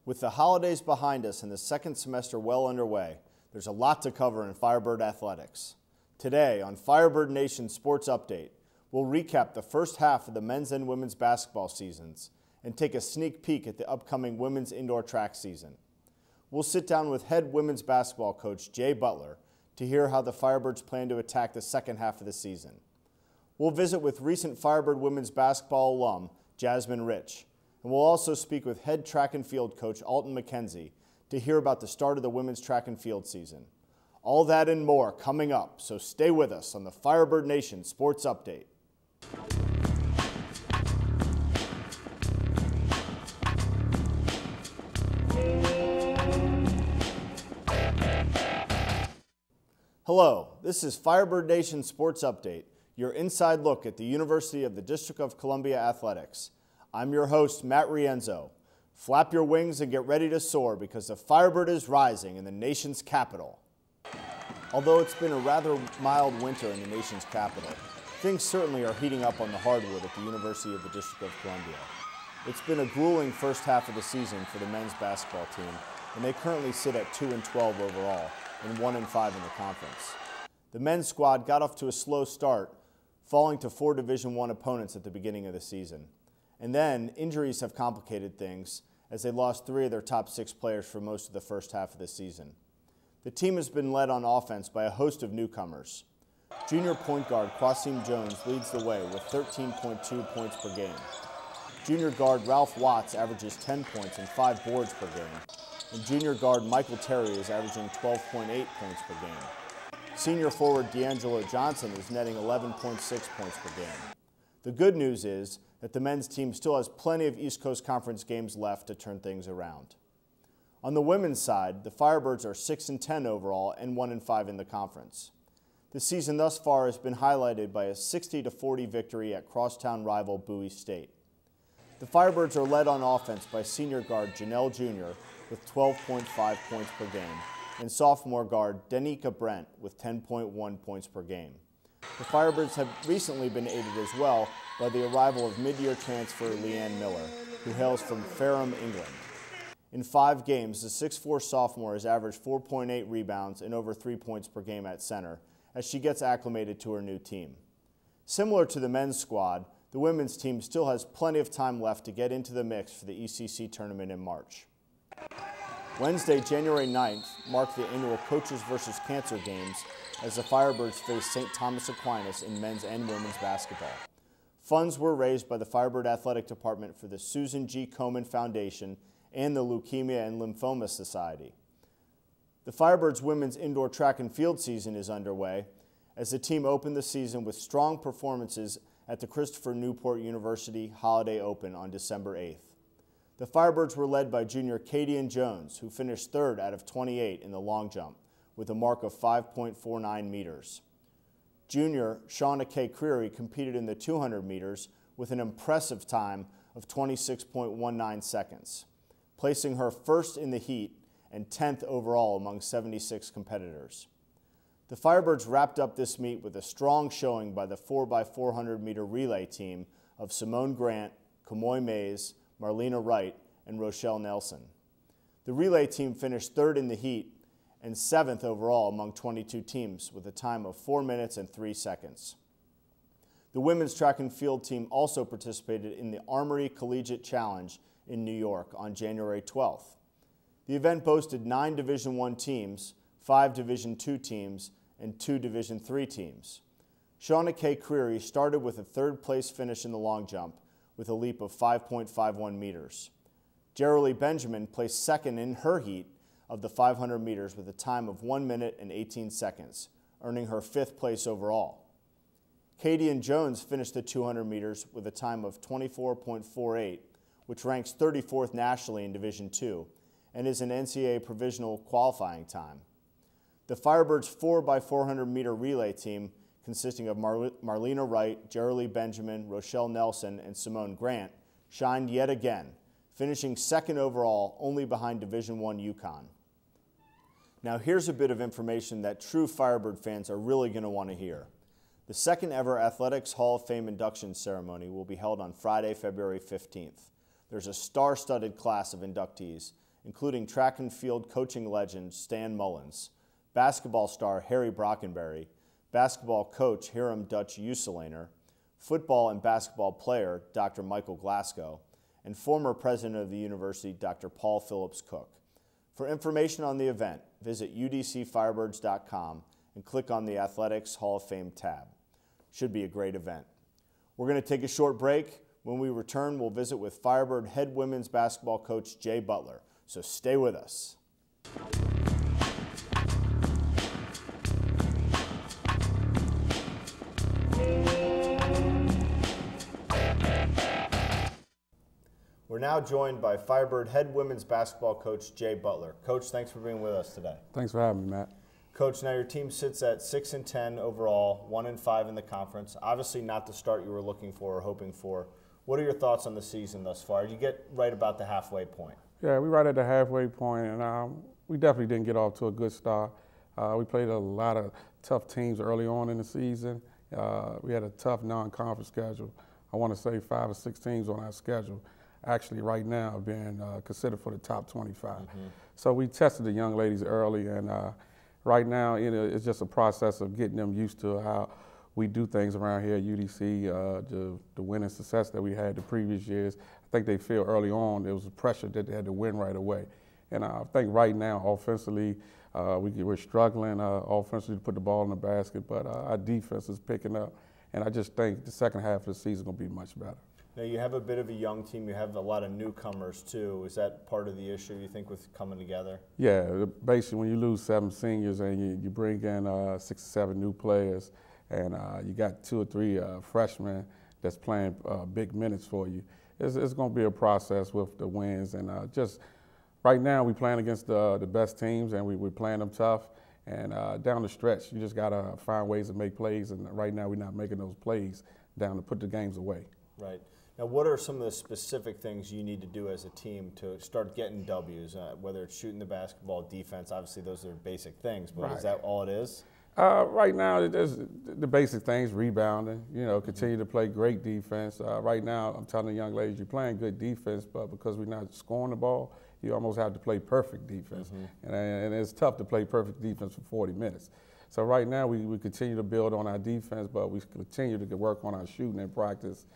With the holidays behind us and the second semester well underway, there's a lot to cover in Firebird athletics. Today on Firebird Nation Sports Update, we'll recap the first half of the men's and women's basketball seasons and take a sneak peek at the upcoming women's indoor track season. We'll sit down with head women's basketball coach Jay Butler to hear how the Firebirds plan to attack the second half of the season. We'll visit with recent Firebird women's basketball alum Jasmine Rich, and we'll also speak with head track and field coach Alton McKenzie to hear about the start of the women's track and field season. All that and more coming up, so stay with us on the Firebird Nation Sports Update. Hello, this is Firebird Nation Sports Update, your inside look at the University of the District of Columbia athletics. I'm your host, Matt Rienzo. Flap your wings and get ready to soar because the Firebird is rising in the nation's capital. Although it's been a rather mild winter in the nation's capital, things certainly are heating up on the hardwood at the University of the District of Columbia. It's been a grueling first half of the season for the men's basketball team, and they currently sit at 2-12 overall and 1-5 in the conference. The men's squad got off to a slow start, falling to 4 Division I opponents at the beginning of the season. And then injuries have complicated things as they lost 3 of their top 6 players for most of the first half of the season. The team has been led on offense by a host of newcomers. Junior point guard Quasim Jones leads the way with 13.2 points per game. Junior guard Ralph Watts averages 10 points and 5 boards per game. And junior guard Michael Terry is averaging 12.8 points per game. Senior forward D'Angelo Johnson is netting 11.6 points per game. The good news is that the men's team still has plenty of East Coast Conference games left to turn things around. On the women's side, the Firebirds are 6-10 overall and 1-5 in the conference. The season thus far has been highlighted by a 60-40 victory at crosstown rival Bowie State. The Firebirds are led on offense by senior guard Janelle Jr. with 12.5 points per game and sophomore guard Danica Brent with 10.1 points per game. The Firebirds have recently been aided as well by the arrival of mid-year transfer Leanne Miller, who hails from Fareham, England. In 5 games, the 6'4 sophomore has averaged 4.8 rebounds and over 3 points per game at center as she gets acclimated to her new team. Similar to the men's squad, the women's team still has plenty of time left to get into the mix for the ECC tournament in March. Wednesday, January 9th, marked the annual Coaches vs. Cancer Games as the Firebirds faced St. Thomas Aquinas in men's and women's basketball. Funds were raised by the Firebird Athletic Department for the Susan G. Komen Foundation and the Leukemia and Lymphoma Society. The Firebirds women's indoor track and field season is underway as the team opened the season with strong performances at the Christopher Newport University Holiday Open on December 8th. The Firebirds were led by junior Kadian Jones, who finished 3rd out of 28 in the long jump with a mark of 5.49 meters. Junior Shauna K. Creary competed in the 200 meters with an impressive time of 26.19 seconds, placing her 1st in the heat and 10th overall among 76 competitors. The Firebirds wrapped up this meet with a strong showing by the 4x400 meter relay team of Simone Grant, Kamoy Mays, Marlena Wright, and Rochelle Nelson. The relay team finished 3rd in the heat and 7th overall among 22 teams with a time of 4 minutes and 3 seconds. The women's track and field team also participated in the Armory Collegiate Challenge in New York on January 12th. The event boasted 9 Division I teams, 5 Division II teams, and 2 Division III teams. Shauna K. Creary started with a 3rd place finish in the long jump with a leap of 5.51 meters. Jerolee Benjamin placed 2nd in her heat of the 500 meters with a time of 1 minute and 18 seconds, earning her 5th place overall. Kadian Jones finished the 200 meters with a time of 24.48, which ranks 34th nationally in Division II and is an NCAA provisional qualifying time. The Firebirds 4x400 meter relay team, consisting of Marlena Wright, Jerolee Benjamin, Rochelle Nelson, and Simone Grant, shined yet again, finishing 2nd overall only behind Division I UConn. Now here's a bit of information that true Firebird fans are really going to want to hear. The 2nd ever Athletics Hall of Fame induction ceremony will be held on Friday, February 15th. There's a star-studded class of inductees, including track and field coaching legend Stan Mullins, basketball star Harry Brockenberry, basketball coach Hiram Dutch Uselaner, football and basketball player Dr. Michael Glasgow, and former president of the university Dr. Paul Phillips Cook. For information on the event, visit udcfirebirds.com and click on the Athletics Hall of Fame tab. Should be a great event. We're going to take a short break. When we return, we'll visit with Firebird head women's basketball coach Jay Butler. So stay with us. We're now joined by Firebird head women's basketball coach Jay Butler. Coach, thanks for being with us today. Thanks for having me, Matt. Coach, now your team sits at 6-10 overall, 1-5 in the conference. Obviously not the start you were looking for or hoping for. What are your thoughts on the season thus far? You get right about the halfway point. Yeah, we're right at the halfway point, and we definitely didn't get off to a good start. We played a lot of tough teams early on in the season. We had a tough non-conference schedule. I want to say 5 or 6 teams on our schedule actually right now being considered for the top 25. So we tested the young ladies early, and right now it's just a process of getting them used to how we do things around here at UDC, the winning success that we had the previous years. I think they feel early on there was a pressure that they had to win right away. And I think right now, offensively, we're struggling offensively to put the ball in the basket, but our defense is picking up. And I just think the second half of the season is going to be much better. Now, you have a bit of a young team. You have a lot of newcomers, too. Is that part of the issue, you think, with coming together? Yeah, basically, when you lose 7 seniors and you bring in 6 or 7 new players, and you got 2 or 3 freshmen that's playing big minutes for you, it's going to be a process with the wins. And just right now, we're playing against the best teams, and we're playing them tough. And down the stretch, you just got to find ways to make plays. And right now, we're not making those plays down to put the games away. Right. Now, what are some of the specific things you need to do as a team to start getting W's, whether it's shooting the basketball, defense? Obviously, those are basic things, but Right. Is that all it is? Right now, there's the basic things, rebounding, continue to play great defense. Right now, I'm telling the young ladies, you're playing good defense, but because we're not scoring the ball, you almost have to play perfect defense. And it's tough to play perfect defense for 40 minutes. So right now, we continue to build on our defense, but we continue to work on our shooting in practice.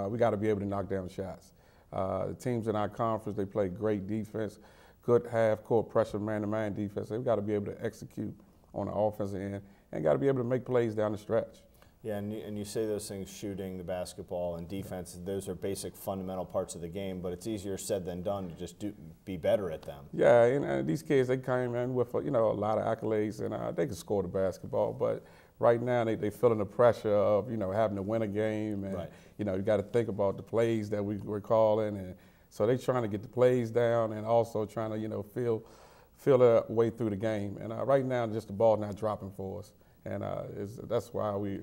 We got to be able to knock down shots. The teams in our conference, they play great defense, good half-court pressure, man-to-man defense. They've got to be able to execute on the offensive end and got to be able to make plays down the stretch. Yeah, and you say those things, shooting, the basketball, and defense, those are basic fundamental parts of the game, but it's easier said than done to just be better at them. Yeah, and these kids, they came in with a lot of accolades, and they can score the basketball, but right now they feeling the pressure of having to win a game, and right. You got to think about the plays that we're calling, and so they're trying to get the plays down and also trying to feel their way through the game. And right now, just the ball not dropping for us. And that's why we,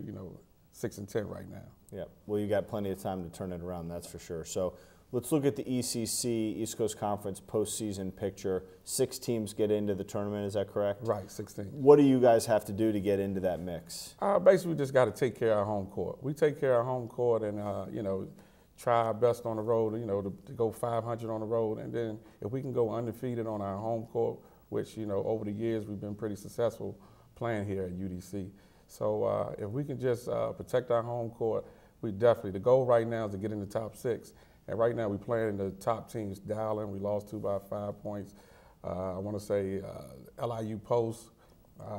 6-10 right now. Yeah, well, you got plenty of time to turn it around, that's for sure. So let's look at the ECC, East Coast Conference postseason picture. 6 teams get into the tournament, is that correct? Right, 16. What do you guys have to do to get into that mix? Basically, we just got to take care of our home court. We take care of our home court and, try our best on the road, to go 500 on the road. And then if we can go undefeated on our home court, which, over the years we've been pretty successful playing here at UDC. So if we can just protect our home court, the goal right now is to get in the top 6. And right now we're playing the top teams. Dowling, we lost to by 5 points. I want to say LIU Post,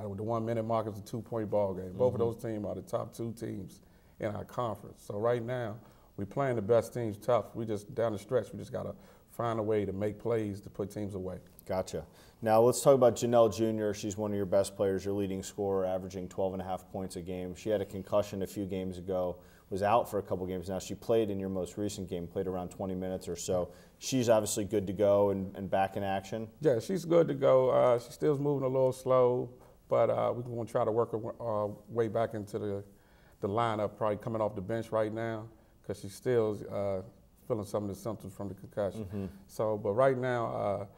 with the 1 minute mark is a 2-point ball game. Both of those teams are the top 2 teams in our conference. So right now we're playing the best teams tough. We just, down the stretch, we just got to find a way to make plays to put teams away. Gotcha. Now let's talk about Janelle Jr. She's one of your best players, your leading scorer, averaging 12.5 points a game. She had a concussion a few games ago, was out for a couple games now. She played in your most recent game, played around 20 minutes or so. She's obviously good to go and back in action? Yeah, she's good to go. She still's moving a little slow, but we're going to try to work her way back into the lineup, probably coming off the bench right now, because she's still feeling some of the symptoms from the concussion. So, but right now,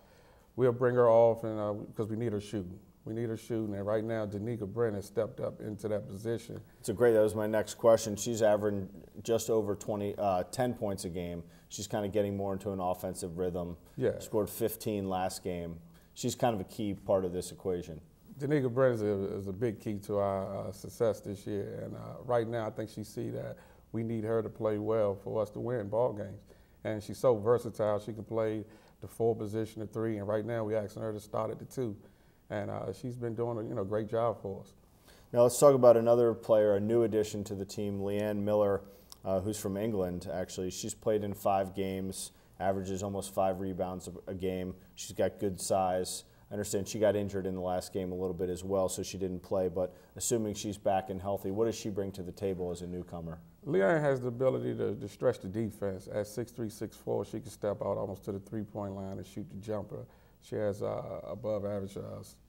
we'll bring her off and because we need her shooting. We need her shooting, and right now, Danica Brennan stepped up into that position. That was my next question. She's averaging just over 10 points a game. She's kind of getting more into an offensive rhythm. Yeah. Scored 15 last game. She's kind of a key part of this equation. Danica Brennan is a big key to our success this year, and right now I think she see that we need her to play well for us to win ball games. And she's so versatile. She can play the 4 position, the 3, and right now we're asking her to start at the 2. And she's been doing a great job for us. Now let's talk about another player, a new addition to the team, Leanne Miller, who's from England, actually. She's played in 5 games, averages almost 5 rebounds a game. She's got good size. I understand she got injured in the last game a little bit as well, so she didn't play, but assuming she's back and healthy, what does she bring to the table as a newcomer? Leanne has the ability to stretch the defense. At 6'3", 6'4", she can step out almost to the 3-point line and shoot the jumper. She has above average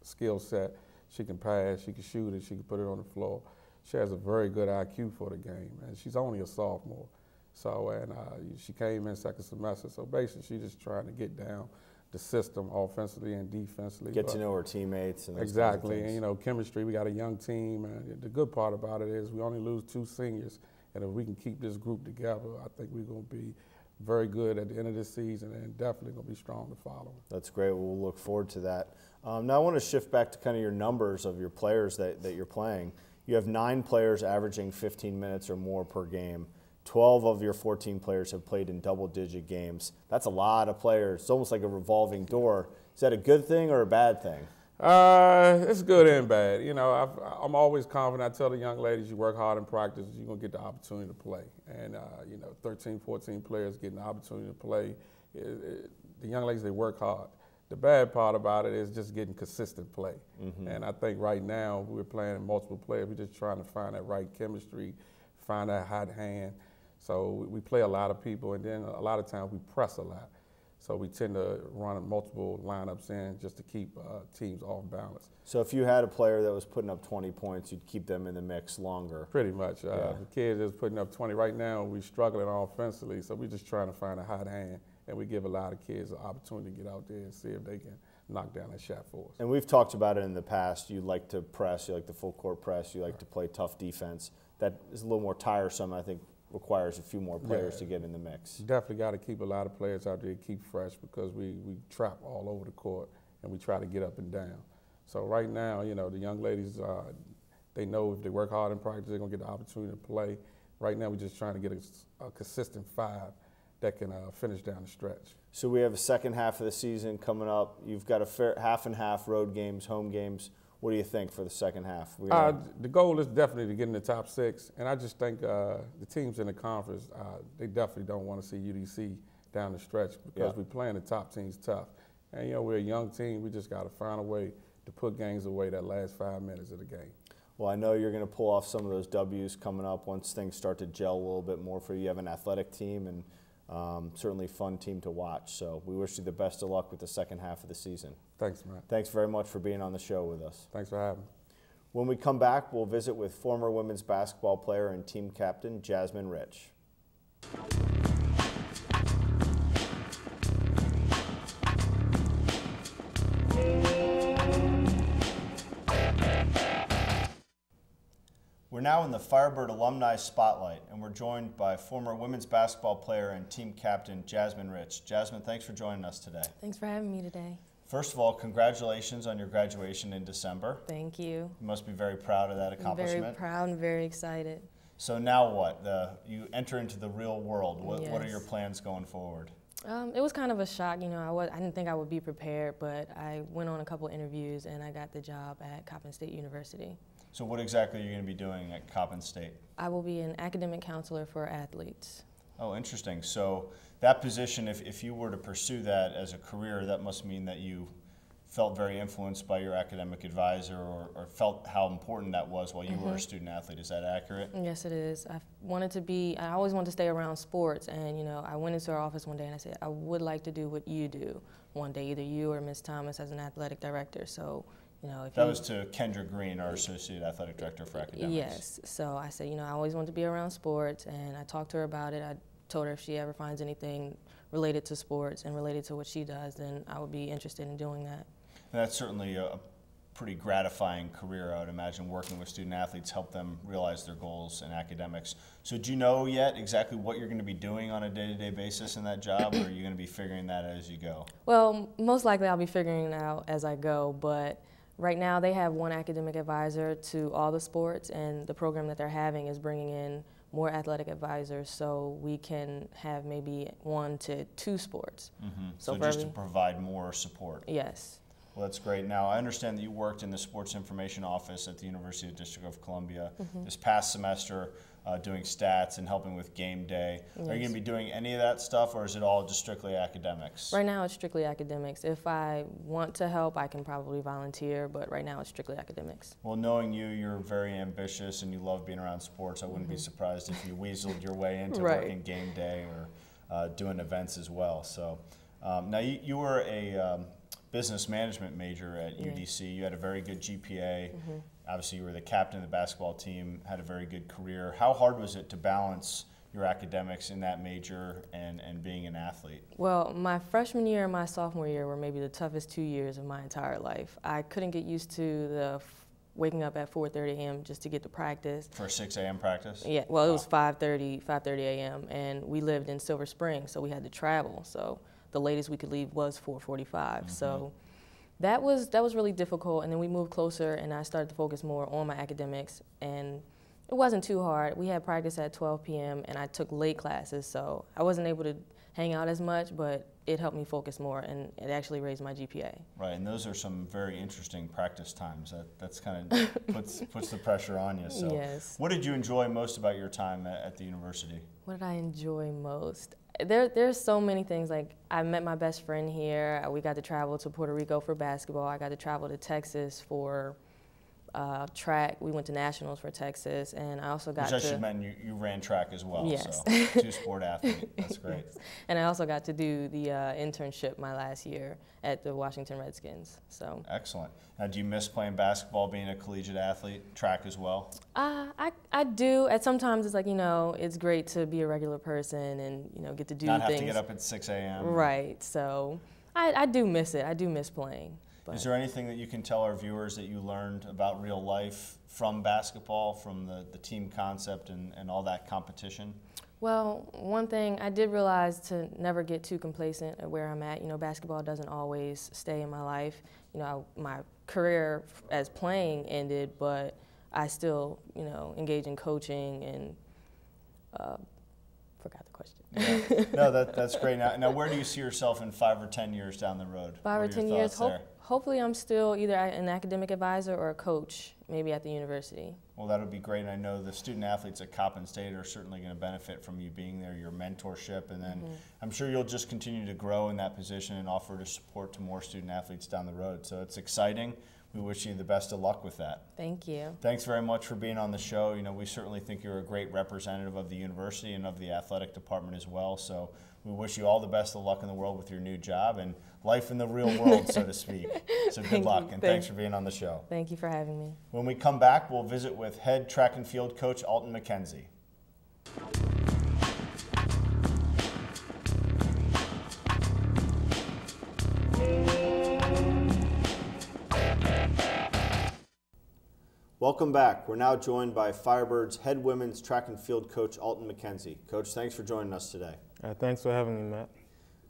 skill set. She can pass, she can shoot it, she can put it on the floor. She has a very good IQ for the game, and she's only a sophomore. So, and she came in second semester, so basically she's just trying to get down the system offensively and defensively. Get to know her teammates. And exactly, and chemistry, we got a young team, and the good part about it is we only lose 2 seniors, and if we can keep this group together, I think we're going to be very good at the end of this season and definitely going to be strong to follow. That's great. We'll look forward to that. Now I want to shift back to kind of your numbers of your players that you're playing. You have 9 players averaging 15 minutes or more per game. 12 of your 14 players have played in double-digit games. That's a lot of players. It's almost like a revolving door. Is that a good thing or a bad thing? It's good and bad. I'm always confident. I tell the young ladies, you work hard in practice, you're going to get the opportunity to play. And, 13, 14 players getting the opportunity to play. The young ladies, they work hard. The bad part about it is just getting consistent play. Mm-hmm. And I think right now we're playing multiple players. We're just trying to find that right chemistry, find that hot hand. So we play a lot of people, and then a lot of times we press a lot. So we tend to run multiple lineups in just to keep teams off balance. So if you had a player that was putting up 20 points, you'd keep them in the mix longer? Pretty much. The kid is putting up 20. Right now we're struggling offensively, so we're just trying to find a hot hand, and we give a lot of kids an opportunity to get out there and see if they can knock down that shot for us. And we've talked about it in the past. You like to press, you like the full court press, you like to play tough defense. That is a little more tiresome, I think. Requires a few more players to get in the mix. Definitely got to keep a lot of players out there, keep fresh, because we trap all over the court and we try to get up and down. So right now, the young ladies, they know if they work hard in practice, they're going to get the opportunity to play. Right now, we're just trying to get a consistent 5 that can finish down the stretch. So we have a second half of the season coming up. You've got a fair half and half, road games, home games. What do you think for the second half? The goal is definitely to get in the top 6, and I just think the teams in the conference, they definitely don't want to see UDC down the stretch because we're playing the top teams tough. And, we're a young team. We just got to find a way to put games away that last 5 minutes of the game. Well, I know you're going to pull off some of those W's coming up once things start to gel a little bit more for you. You have an athletic team and certainly fun team to watch. So we wish you the best of luck with the second half of the season. Thanks, Matt. Thanks very much for being on the show with us. Thanks for having me. When we come back, we'll visit with former women's basketball player and team captain Jasmine Rich. We're now in the Firebird Alumni Spotlight, and we're joined by former women's basketball player and team captain Jasmine Rich. Jasmine, thanks for joining us today. Thanks for having me today. First of all, congratulations on your graduation in December. Thank you. You must be very proud of that accomplishment. I'm very proud and very excited. So now what? You enter into the real world. What are your plans going forward? It was kind of a shock. I didn't think I would be prepared, but I went on a couple interviews and I got the job at Coppin State University. So what exactly are you going to be doing at Coppin State? I will be an academic counselor for athletes. Oh, interesting. So that position, if you were to pursue that as a career, that must mean that you felt very influenced by your academic advisor or felt how important that was while you were a student athlete. Is that accurate? Yes, it is. I always wanted to stay around sports, and I went into her office one day and I said, I would like to do what you do one day, either you or Ms. Thomas as an athletic director. So, that was to Kendra Green, our Associate Athletic Director for Academics. Yes. So I said, I always wanted to be around sports, and I talked to her about it. I told her if she ever finds anything related to sports and related to what she does, then I would be interested in doing that. And that's certainly a pretty gratifying career, I would imagine, working with student athletes, help them realize their goals in academics. So do you know yet exactly what you're going to be doing on a day-to-day basis in that job, or are you going to be figuring that out as you go? Well, most likely I'll be figuring it out as I go, but right now they have one academic advisor to all the sports, and the program that they're having is bringing in more athletic advisors so we can have maybe 1 to 2 sports. Mm-hmm. So just to provide more support. Yes. Well, that's great. Now, I understand that you worked in the Sports Information Office at the University of District of Columbia this past semester, doing stats and helping with game day. Yes. Are you going to be doing any of that stuff, or is it all just strictly academics? Right now, it's strictly academics. If I want to help, I can probably volunteer, but right now, it's strictly academics. Well, knowing you, you're very ambitious and you love being around sports. I wouldn't be surprised if you weaseled your way into working game day or doing events as well. So, now you were a business management major at UDC. You had a very good GPA. Obviously, you were the captain of the basketball team, had a very good career. How hard was it to balance your academics in that major and being an athlete? Well, my freshman year and my sophomore year were maybe the toughest 2 years of my entire life. I couldn't get used to the waking up at 4:30 a.m. just to get to practice. For a 6 a.m. practice? Yeah, well, it was 5:30 a.m. and we lived in Silver Spring, so we had to travel. So the latest we could leave was 4:45. So that was really difficult, and then we moved closer and I started to focus more on my academics, and it wasn't too hard. We had practice at 12 p.m. and I took late classes, so I wasn't able to hang out as much, but it helped me focus more and it actually raised my GPA. Right, and those are some very interesting practice times. That's kind of puts the pressure on you. So yes. What did you enjoy most about your time at the university? What did I enjoy most? There's so many things. Like, I met my best friend here. We got to travel to Puerto Rico for basketball. I got to travel to Texas for track. We went to nationals for Texas, and I also got Which I should mention, you ran track as well. Yes. So two-sport athlete. That's great. Yes. And I also got to do the internship my last year at the Washington Redskins. So excellent. Now, do you miss playing basketball, being a collegiate athlete, track as well? I do. At sometimes it's like, it's great to be a regular person and, get to do things. Not have to get up at 6 a.m. Right. So I do miss it. I do miss playing. But. Is there anything that you can tell our viewers that you learned about real life from basketball, from the team concept and all that competition? Well, one thing I did realize to never get too complacent at where I'm at. Basketball doesn't always stay in my life. My career as playing ended, but I still, engage in coaching and forgot the question. Yeah. No, that's great. Now, where do you see yourself in 5 or 10 years down the road? 5 or 10 years, hopefully I'm still either an academic advisor or a coach, maybe at the university. Well, that would be great. I know the student athletes at Coppin State are certainly going to benefit from you being there, your mentorship, and then I'm sure you'll just continue to grow in that position and offer to support to more student athletes down the road. So it's exciting. We wish you the best of luck with that. Thank you. Thanks very much for being on the show. We certainly think you're a great representative of the university and of the athletic department as well. So we wish you all the best of luck in the world with your new job and life in the real world, so to speak. So good luck, and thanks for being on the show. Thank you for having me. When we come back, we'll visit with head track and field coach Alton McKenzie. Welcome back. We're now joined by Firebird's head women's track and field coach, Alton McKenzie. Coach, thanks for joining us today. Thanks for having me, Matt.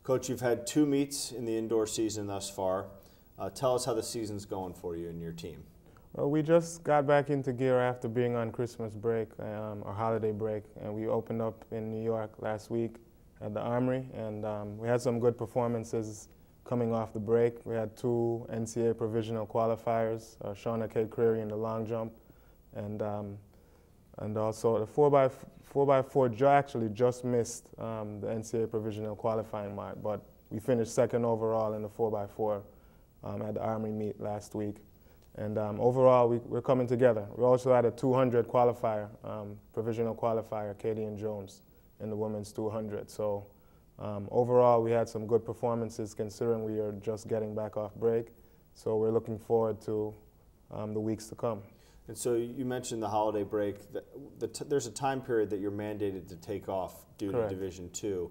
Coach, you've had 2 meets in the indoor season thus far. Tell us how the season's going for you and your team. Well, we just got back into gear after being on Christmas break, or holiday break, and we opened up in New York last week at the Armory, and we had some good performances coming off the break. We had 2 NCAA provisional qualifiers, Shauna K. Creary in the long jump, and also the 4x4 actually just missed the NCAA provisional qualifying mark, but we finished 2nd overall in the 4x4 at the Armory meet last week. And overall, we're coming together. We also had a 200 qualifier, provisional qualifier, Katie and Jones, in the women's 200. So overall, we had some good performances considering we are just getting back off break. So we're looking forward to the weeks to come. And so you mentioned the holiday break. There's a time period that you're mandated to take off due to Division II.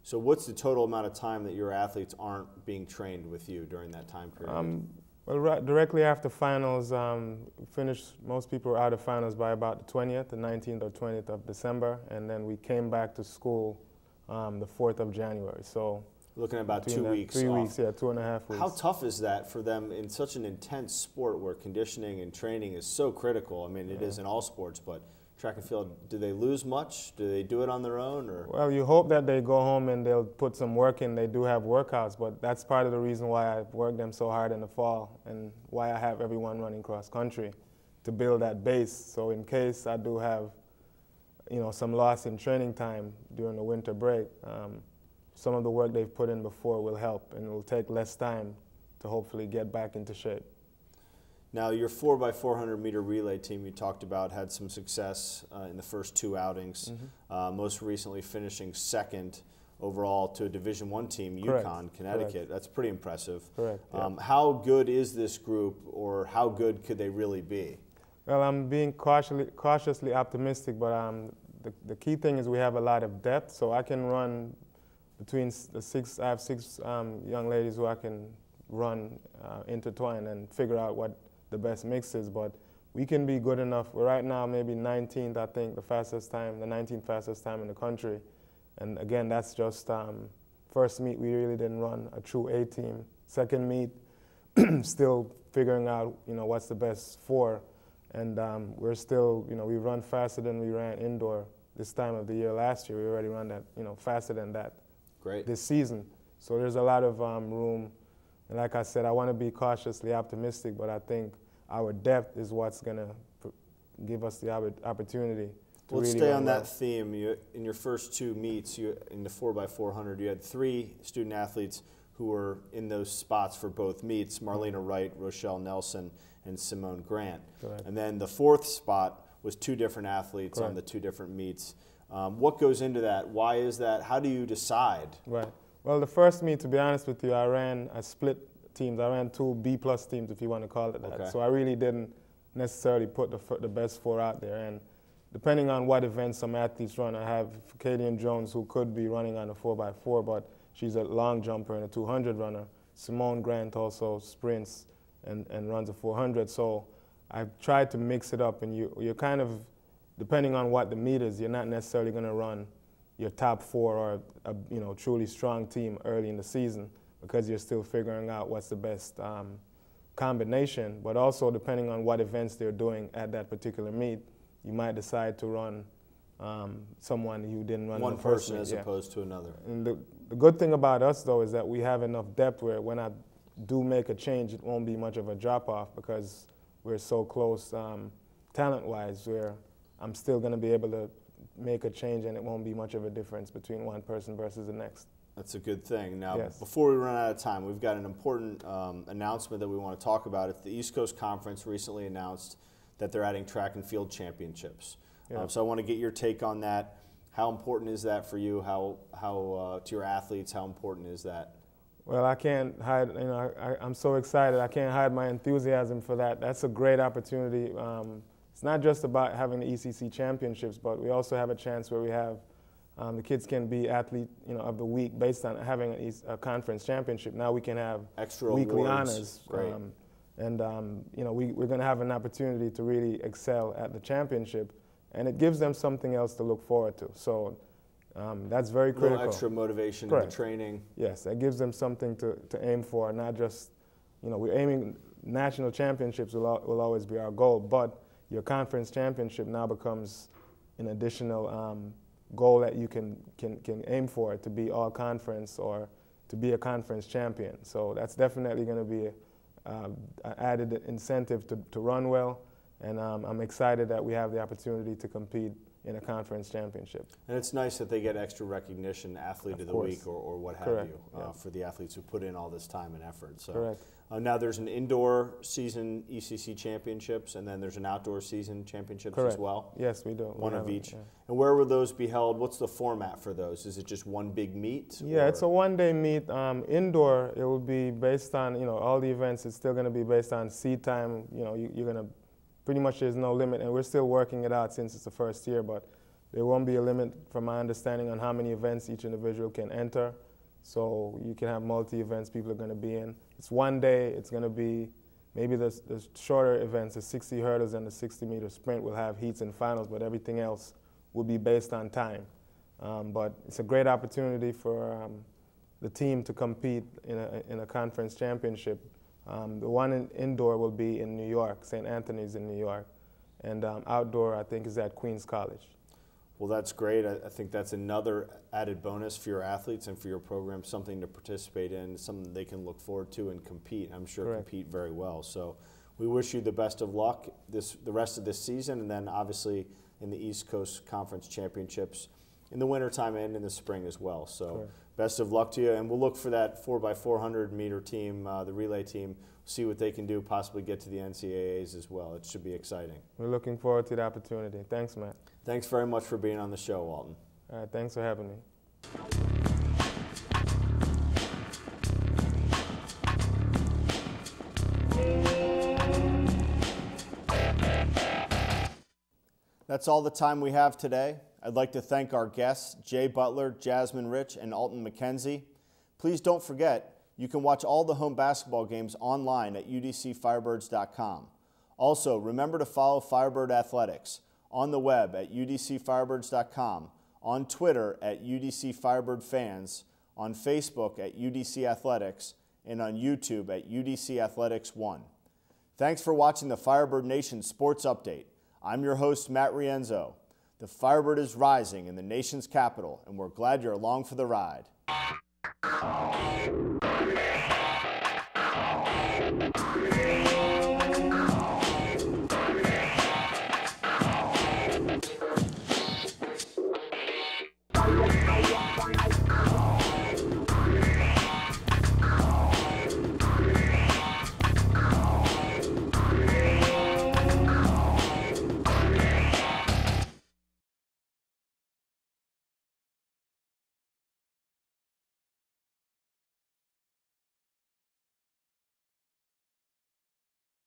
So what's the total amount of time that your athletes aren't being trained with you during that time period? Well, directly after finals, most people were out of finals by about the 20th, the 19th or 20th of December, and then we came back to school the 4th of January. So looking at about 2 weeks 3 off. weeks, yeah, 2.5 weeks. How tough is that for them in such an intense sport where conditioning and training is so critical? I mean, it is in all sports, but track and field, do they lose much? Do they do it on their own? Or? Well, you hope that they go home and they'll put some work in. They do have workouts, but that's part of the reason why I work them so hard in the fall and why I have everyone running cross country, to build that base. So in case I do have, some loss in training time during the winter break, some of the work they've put in before will help, and it will take less time to hopefully get back into shape. Now, your 4x400 meter relay team you talked about had some success in the first 2 outings, most recently finishing second overall to a Division I team, Correct. Yukon, Connecticut. Correct. That's pretty impressive. Correct. Yeah. How good is this group, or how good could they really be? Well, I'm being cautiously optimistic, but the key thing is we have a lot of depth, so I can run between the 6. I have 6 young ladies who I can run intertwine and figure out what the best mix is, but we can be good enough. We're right now maybe 19th, I think, the 19th fastest time in the country. And again, that's just first meet, we really didn't run a true A team. Second meet, still figuring out, what's the best 4. And we're still, we run faster than we ran indoor this time of the year last year. We already run that, faster than that. Great. This season. So there's a lot of room. And like I said, I want to be cautiously optimistic, but I think our depth is what's going to give us the opportunity to Let's really stay run on well. that theme. In your first 2 meets, in the 4x400, you had 3 student athletes who were in those spots for both meets: Marlena Wright, Rochelle Nelson, and Simone Grant. Correct. And then the 4th spot was 2 different athletes Correct. on the 2 different meets. What goes into that? Why is that? How do you decide? Right. Well, the first meet, to be honest with you, I split teams. I ran 2 B-plus teams, if you want to call it that. Okay. So I really didn't necessarily put the best 4 out there. And depending on what events some athletes run, I have Kadian Jones, who could be running on a 4x4, but she's a long jumper and a 200 runner. Simone Grant also sprints and runs a 400. So I've tried to mix it up, and you're kind of, depending on what the meet is, you're not necessarily going to run your top 4 or a truly strong team early in the season, because you're still figuring out what's the best combination. But also, depending on what events they're doing at that particular meet, you might decide to run someone who didn't run One in the first person meet. as opposed to another. And the good thing about us, though, is that we have enough depth where when I do make a change, it won't be much of a drop-off, because we're so close talent-wise, where I'm still going to be able to make a change, and it won't be much of a difference between one person versus the next. That's a good thing. Now, Yes. before we run out of time, we've got an important announcement that we want to talk about. It's the East Coast Conference recently announced that they're adding track and field championships. Yeah. So I want to get your take on that. How important is that for you? How to your athletes, how important is that? Well, I can't hide, I'm so excited. I can't hide my enthusiasm for that. That's a great opportunity. It's not just about having the ECC championships, but we also have a chance where we have the kids can be athlete of the week based on having a conference championship. Now we can have Extra weekly awards. honors. Great. We're going to have an opportunity to really excel at the championship, and it gives them something else to look forward to. So that's very A little critical. extra motivation in Correct. the training. Yes, that gives them something to aim for, not just, we're aiming, national championships will always be our goal, but your conference championship now becomes an additional goal that you can aim for, to be all conference or to be a conference champion. So that's definitely going to be an added incentive to run well, and I'm excited that we have the opportunity to compete in a conference championship. And it's nice that they get extra recognition, athlete of the week or what have Correct. you, Yeah. for the athletes who put in all this time and effort. So, Correct. Now there's an indoor season ECC championships, and then there's an outdoor season championships Correct. as well. Yes, we do. One We of have it, each. yeah. And where will those be held? What's the format for those? Is it just one big meet? Yeah, or? it's a one-day meet. Indoor, it will be based on, all the events. It's still going to be based on seat time. You're going to, pretty much there's no limit, and we're still working it out since it's the first year, but there won't be a limit, from my understanding, on how many events each individual can enter. So you can have multi-events people are going to be in. It's one day. It's going to be maybe the shorter events, the 60 hurdles and the 60-meter sprint will have heats and finals, but everything else will be based on time. But it's a great opportunity for the team to compete in a conference championship. The one indoor will be in New York, St. Anthony's in New York, and outdoor I think is at Queens College. Well, that's great. I think that's another added bonus for your athletes and for your program, something to participate in, something they can look forward to and compete. I'm sure Correct. Compete very well. So we wish you the best of luck the rest of this season, and then obviously in the East Coast Conference Championships in the wintertime and in the spring as well. So Correct. Best of luck to you, and we'll look for that 4x400 meter team, the relay team, see what they can do, possibly get to the NCAAs as well. It should be exciting. We're looking forward to the opportunity. Thanks, Matt. Thanks very much for being on the show, Alton. All right, thanks for having me. That's all the time we have today. I'd like to thank our guests, Jay Butler, Jasmine Rich, and Alton McKenzie. Please don't forget, you can watch all the home basketball games online at udcfirebirds.com. Also, remember to follow Firebird Athletics on the web at udcfirebirds.com, on Twitter at UDCFirebirdFans, on Facebook at UDC Athletics, and on YouTube at UDC Athletics 1. Thanks for watching the Firebird Nation Sports Update. I'm your host, Matt Rienzo. The Firebird is rising in the nation's capital, and we're glad you're along for the ride.